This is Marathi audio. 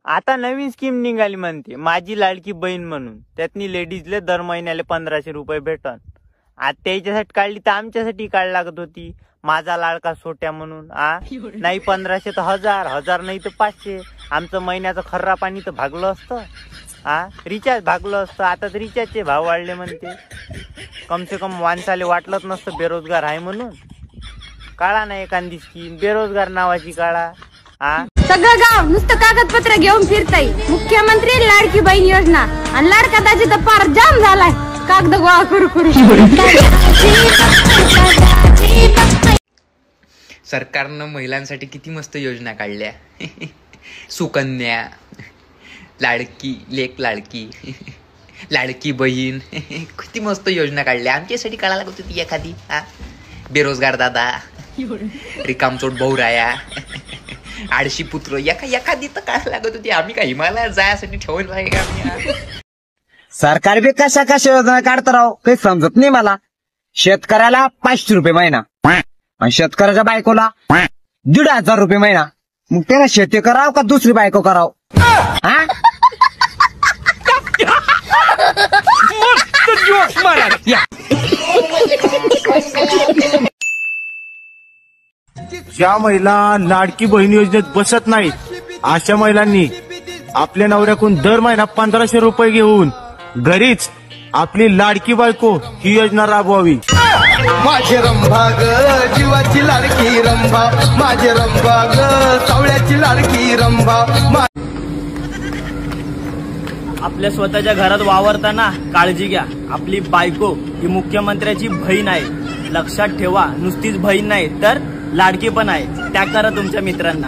आता नवीन स्कीम निघाली म्हणते माझी लाडकी बहीण म्हणून, त्यातनी लेडीजले दर महिन्याला 1500 रुपये भेटन. आज त्याच्यासाठी काढली तर आमच्यासाठी काढ लागत होती माझा लाडका सोट्या म्हणून. नाही 1500 तर 1000 नाही तर 500. आमचं महिन्याचं खर्रा पाणी तर भागलं असतं. रिचार्ज भागलं असतं. आता तर रिचार्जचे भाव वाढले म्हणते. कम से कम माणसाले वाटलंच नसतं बेरोजगार आहे म्हणून. काढा ना एखादी स्कीम बेरोजगार नावाची काढा. सगळं गाव नुसतं कागदपत्र घेऊन फिरताय. मुख्यमंत्री लाडकी बहीण योजना आणि लाडका दाजी तर पार जाम झालाय कागद गोळा करू करू. सरकारनं महिलांसाठी किती मस्त योजना काढल्या. सुकन्या, लाडकी लेक, लाडकी बहीण, किती मस्त योजना काढल्या. आमच्यासाठी काढायला लागत होती एखादी. बेरोजगार दादा, रिकामचोट भाऊराया, आळशी पुत्र, एखादी तर काढायला लागत होती. आम्ही काय हिमालयात जायसाठी ठेवून आहे का? सरकार बी कशा योजना काढतं राव काही समजत नाही मला. शेतकऱ्याला 500 रुपये महिना आणि शेतकऱ्याच्या बायकोला 1500 रुपये महिना. मग त्याला शेती कराव का दुसरी बायको कराव? ज्या महिला लाडकी बहीण योजनेत बसत नाहीत अशा महिलांनी आपल्या नवऱ्याकडून दर महिना 1500 रुपये घेऊन घरीच आपली लाडकी बायको ही योजना राबवावी. माझे रंभा ग जीवाची लाडकी रंभा, माझे रंभा ग सावळ्याची लाडकी रंभा. आपल्या स्वतःच्या घरात वावरताना काळजी घ्या. आपली बायको ही मुख्यमंत्र्याची बहीण आहे. लक्षात ठेवा, नुसतीच बहीण नाही तर लाडकी पण आहे. त्या करा तुमच्या मित्रांना.